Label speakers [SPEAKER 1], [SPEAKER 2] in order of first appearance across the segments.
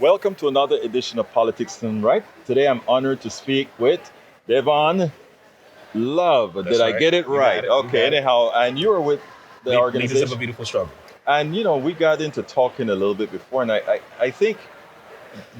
[SPEAKER 1] Welcome to another edition of Politics and Right. Today I'm honored to speak with Dayvon Love.
[SPEAKER 2] That's
[SPEAKER 1] Did I
[SPEAKER 2] right.
[SPEAKER 1] get it
[SPEAKER 2] You
[SPEAKER 1] right?
[SPEAKER 2] got it.
[SPEAKER 1] Okay,
[SPEAKER 2] You got it.
[SPEAKER 1] anyhow, and you were with the
[SPEAKER 2] Leaders of a
[SPEAKER 1] organization.
[SPEAKER 2] beautiful struggle.
[SPEAKER 1] And we got into talking a little bit before, and I think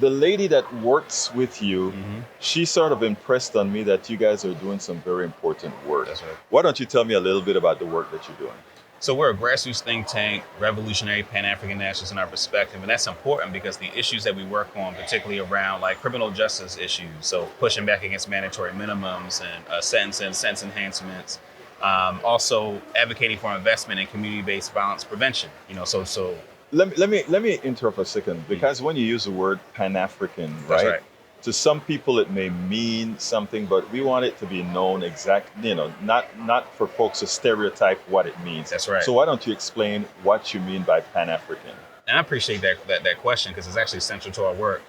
[SPEAKER 1] the lady that works with you, she sort of impressed on me that you guys are doing some very important work.
[SPEAKER 2] That's right.
[SPEAKER 1] Why don't you tell me a little bit about the work that you're doing?
[SPEAKER 2] So we're a grassroots think tank, revolutionary Pan-African nationalists in our perspective, and that's important because the issues that we work on, particularly around like criminal justice issues, so pushing back against mandatory minimums and sentence enhancements, also advocating for investment in community-based violence prevention. So
[SPEAKER 1] Let me interrupt a second, because when you use the word Pan-African,
[SPEAKER 2] that's
[SPEAKER 1] right?
[SPEAKER 2] right.
[SPEAKER 1] To some people it may mean something, but we want it to be known exactly, not for folks to stereotype what it means.
[SPEAKER 2] That's right.
[SPEAKER 1] So why don't you explain what you mean by Pan-African?
[SPEAKER 2] And I appreciate that question because it's actually central to our work.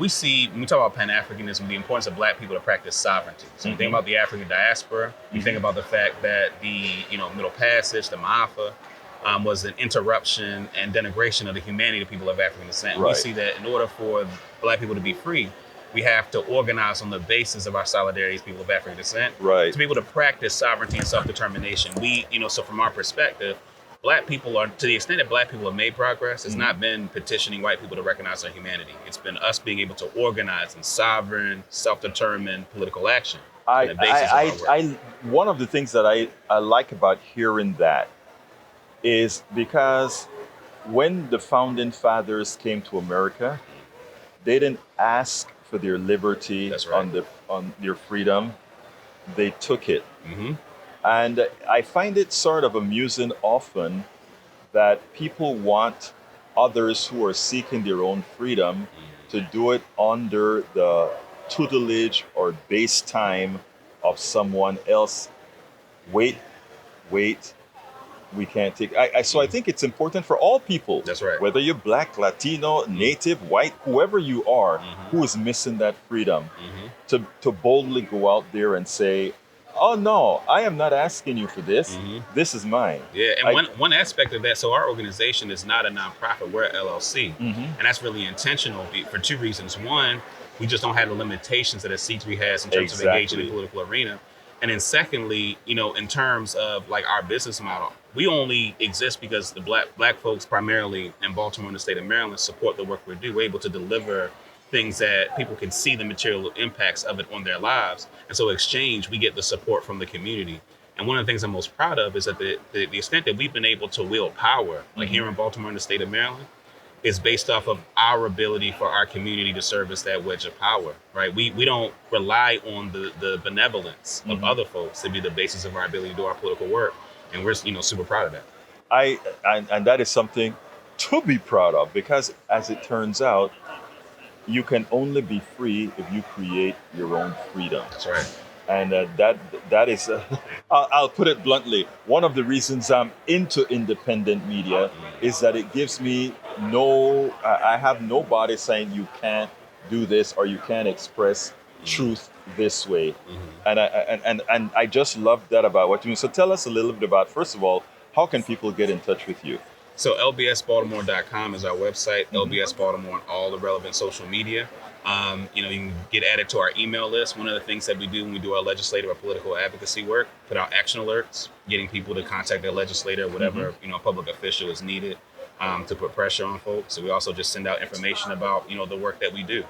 [SPEAKER 2] We see, when we talk about Pan-Africanism, the importance of Black people to practice sovereignty. So you think about the African diaspora, you think about the fact that the Middle Passage, the Ma'afa, was an interruption and denigration of the humanity of people of African descent.
[SPEAKER 1] Right.
[SPEAKER 2] We see that in order for Black people to be free, we have to organize on the basis of our solidarity as people of African descent.
[SPEAKER 1] Right.
[SPEAKER 2] To be able to practice sovereignty and self-determination. So from our perspective, Black people are, to the extent that Black people have made progress, it's not been petitioning white people to recognize their humanity. It's been us being able to organize in sovereign, self-determined political action.
[SPEAKER 1] One of the things that I like about hearing that is because when the founding fathers came to America, they didn't ask for their liberty.
[SPEAKER 2] That's right.
[SPEAKER 1] on their freedom. They took it.
[SPEAKER 2] Mm-hmm.
[SPEAKER 1] And I find it sort of amusing often that people want others who are seeking their own freedom to do it under the tutelage or base time of someone else. Wait, we can't take. So I think it's important for all people.
[SPEAKER 2] That's right.
[SPEAKER 1] Whether you're Black, Latino, Native, white, whoever you are, who is missing that freedom, to boldly go out there and say, "Oh no, I am not asking you for this. This is mine."
[SPEAKER 2] Yeah, and one aspect of that, so our organization is not a nonprofit, we're an LLC. And that's really intentional for two reasons. One, we just don't have the limitations that a C3 has in terms of engaging in the political arena. And then secondly, in terms of like our business model, we only exist because the black folks primarily in Baltimore and the state of Maryland support the work we do. We're able to deliver things that people can see the material impacts of it on their lives. And so in exchange, we get the support from the community. And one of the things I'm most proud of is that the extent that we've been able to wield power, like here in Baltimore and the state of Maryland, is based off of our ability for our community to serve as that wedge of power, right? We don't rely on the benevolence of other folks to be the basis of our ability to do our political work. And we're, super proud of that.
[SPEAKER 1] And that is something to be proud of, because as it turns out, you can only be free if you create your own freedom.
[SPEAKER 2] That's right.
[SPEAKER 1] And that is, I'll put it bluntly, one of the reasons I'm into independent media is that it gives me I have nobody saying you can't do this or you can't express truth this way. And I just love that about what you do. So tell us a little bit about, first of all, how can people get in touch with you?
[SPEAKER 2] So lbsbaltimore.com is our website, LBS Baltimore on all the relevant social media. You can get added to our email list. One of the things that we do when we do our legislative or political advocacy work, put out action alerts, getting people to contact their legislator, whatever public official is needed to put pressure on folks. So we also just send out information about the work that we do.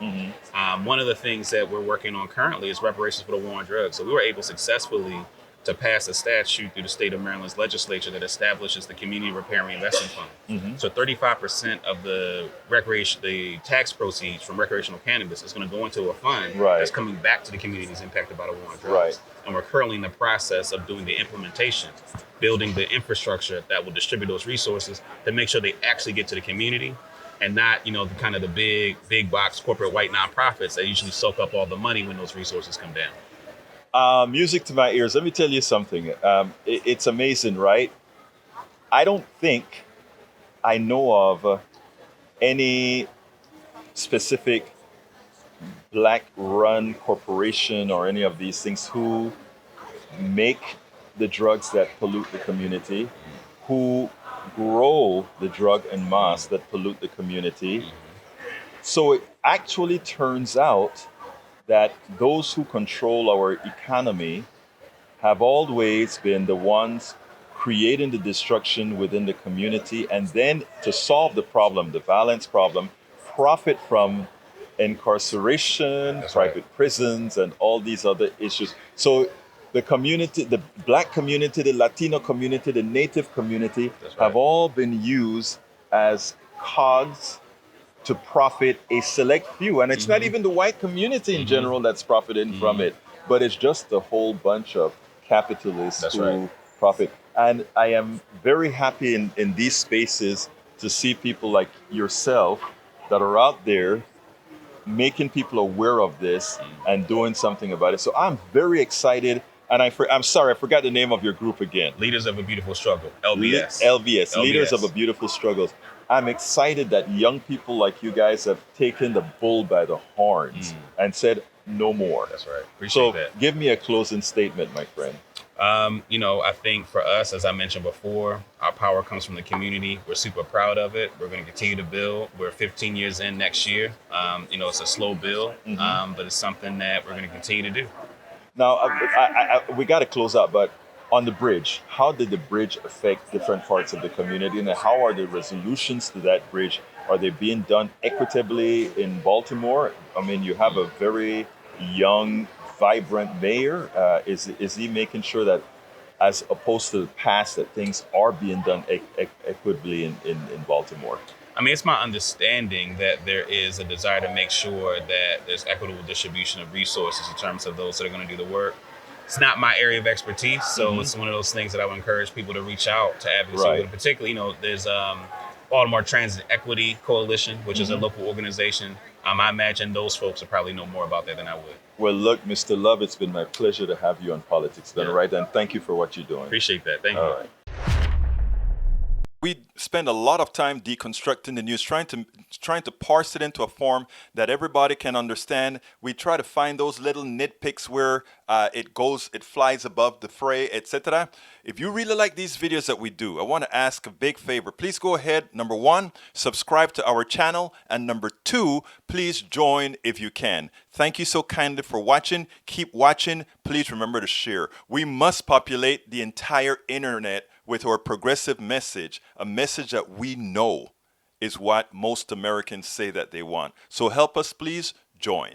[SPEAKER 2] One of the things that we're working on currently is reparations for the war on drugs. So we were able successfully to pass a statute through the state of Maryland's legislature that establishes the Community Repair and Reinvestment Fund. So 35% of the tax proceeds from recreational cannabis is going to go into a fund that's coming back to the communities impacted by the war on drugs.
[SPEAKER 1] Right.
[SPEAKER 2] And we're currently in the process of doing the implementation, building the infrastructure that will distribute those resources to make sure they actually get to the community and not, the big box corporate white nonprofits that usually soak up all the money when those resources come down.
[SPEAKER 1] Music to my ears. Let me tell you something. It's amazing, right? I don't think I know of any specific Black-run corporation or any of these things who make the drugs that pollute the community, who grow the drug en masse that pollute the community, So it actually turns out that those who control our economy have always been the ones creating the destruction within the community, and then to solve the problem, the violence problem, profit from incarceration,
[SPEAKER 2] That's
[SPEAKER 1] private
[SPEAKER 2] right.
[SPEAKER 1] prisons, and all these other issues. So the community, the Black community, the Latino community, the Native community
[SPEAKER 2] That's
[SPEAKER 1] have
[SPEAKER 2] right.
[SPEAKER 1] all been used as cogs to profit a select few. And it's not even the white community in general that's profiting from it, but it's just a whole bunch of capitalists
[SPEAKER 2] That's
[SPEAKER 1] who
[SPEAKER 2] right.
[SPEAKER 1] profit. And I am very happy in these spaces to see people like yourself that are out there making people aware of this and doing something about it. So I'm very excited. And I'm sorry, I forgot the name of your group again.
[SPEAKER 2] Leaders of a Beautiful Struggle, LBS.
[SPEAKER 1] LBS, Leaders of a Beautiful Struggle. I'm excited that young people like you guys have taken the bull by the horns and said no more.
[SPEAKER 2] That's right. Appreciate
[SPEAKER 1] So
[SPEAKER 2] that.
[SPEAKER 1] give me a closing statement, my friend.
[SPEAKER 2] I think for us, as I mentioned before, our power comes from the community. We're super proud of it. We're going to continue to build. We're 15 years in next year. It's a slow build, but it's something that we're going to continue to do.
[SPEAKER 1] Now, we got to close out, but on the bridge, how did the bridge affect different parts of the community, and how are the resolutions to that bridge? Are they being done equitably in Baltimore? I mean, you have a very young, vibrant mayor. Is he making sure that, as opposed to the past, that things are being done equitably in Baltimore?
[SPEAKER 2] I mean, it's my understanding that there is a desire to make sure that there's equitable distribution of resources in terms of those that are going to do the work. It's not my area of expertise, so it's one of those things that I would encourage people to reach out to advocacy.
[SPEAKER 1] Right.
[SPEAKER 2] Particularly, there's Baltimore Transit Equity Coalition, which is a local organization. I imagine those folks would probably know more about that than I would.
[SPEAKER 1] Well, look, Mr. Love, it's been my pleasure to have you on Politics Done Right, and thank you for what you're doing.
[SPEAKER 2] Appreciate that. Thank you.
[SPEAKER 1] All right. We spend a lot of time deconstructing the news, trying to parse it into a form that everybody can understand. We try to find those little nitpicks where it flies above the fray, etc. If you really like these videos that we do, I want to ask a big favor. Please go ahead, number one, subscribe to our channel, and number two, please join if you can. Thank you so kindly for watching. Keep watching. Please remember to share. We must populate the entire internet with our progressive message, a message that we know is what most Americans say that they want. So help us, please join.